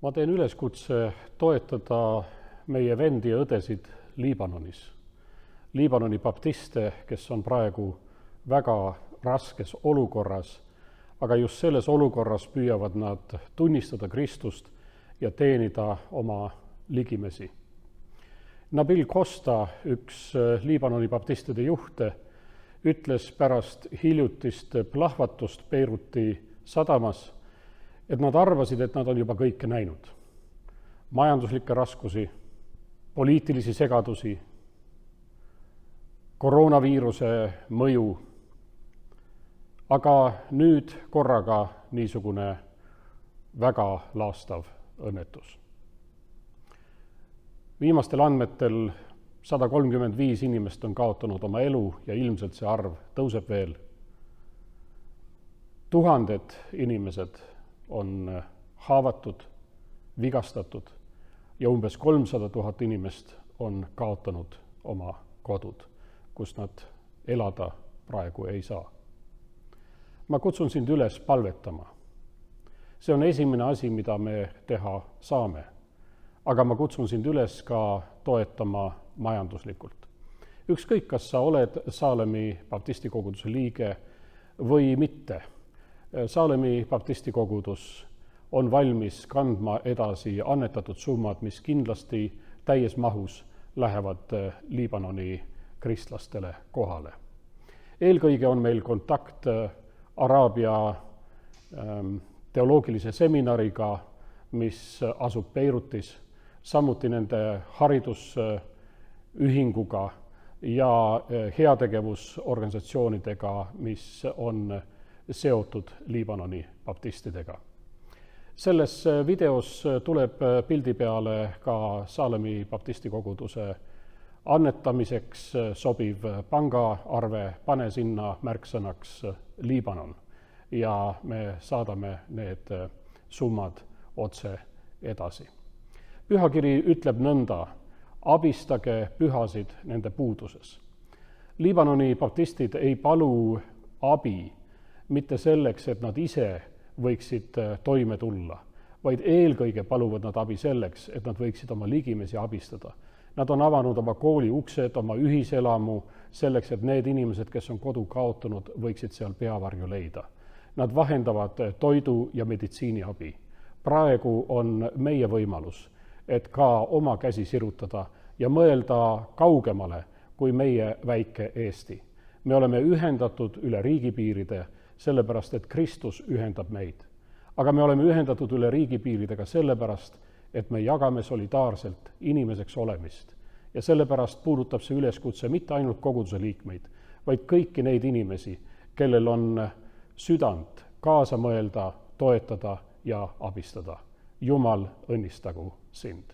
Ma teen üleskutse toetada meie vendi ja õdesid Liibanonis. Liibanoni baptiste, kes on praegu väga raskes olukorras, aga just selles olukorras püüavad nad tunnistada Kristust ja teenida oma ligimesi. Nabil Costa, üks Liibanoni baptistide juhte, ütles pärast hiljutist plahvatust Beiruti sadamas, et nad arvasid, et nad on juba kõike näinud. Majanduslikke raskusi, poliitilisi segadusi, koroonaviiruse mõju, aga nüüd korraga niisugune väga laastav õnnetus. Viimastel andmetel 135 inimest on kaotanud oma elu ja ilmselt see arv tõuseb veel. Tuhanded inimesed on haavatud, vigastatud ja umbes 300 000 inimest on kaotanud oma kodud, kus nad elada praegu ei saa. Ma kutsun sind üles palvetama. See on esimene asi, mida me teha saame, aga ma kutsun sind üles ka toetama majanduslikult. Ükskõik, kas sa oled Saalemi baptisti koguduse liige või mitte. Saalemi baptisti kogudus on valmis kandma edasi annetatud summad, mis kindlasti täies mahus lähevad Liibanoni kristlastele kohale. Eelkõige on meil kontakt Araabia teoloogilise seminariga, mis asub Beirutis, samuti nende haridusühinguga ja heategevusorganisatsioonidega, mis on seotud Liibanoni baptistidega. Selles videos tuleb pildi peale ka Saalemi baptisti koguduse annetamiseks sobiv pangaarve, pane sinna märksõnaks Liibanon ja me saadame need summad otse edasi. Pühakiri ütleb nõnda: abistage pühasid nende puuduses. Liibanoni baptistid ei palu abi mitte selleks, et nad ise võiksid toime tulla, vaid eelkõige paluvad nad abi selleks, et nad võiksid oma ligimesi abistada. Nad on avanud oma kooli uksed, oma ühiselamu selleks, et need inimesed, kes on kodu kaotanud, võiksid seal peavarju leida. Nad vahendavad toidu ja meditsiiniabi. Praegu on meie võimalus, et ka oma käsi sirutada ja mõelda kaugemale kui meie väike Eesti. Me oleme ühendatud üle riigipiiride, sellepärast, et Kristus ühendab meid. Aga me oleme ühendatud üle riigipiiridega sellepärast, et me jagame solidaarselt inimeseks olemist. Ja sellepärast puudutab see üleskutse mitte ainult koguduse liikmeid, vaid kõiki neid inimesi, kellel on südant kaasa mõelda, toetada ja abistada. Jumal õnnistagu sind.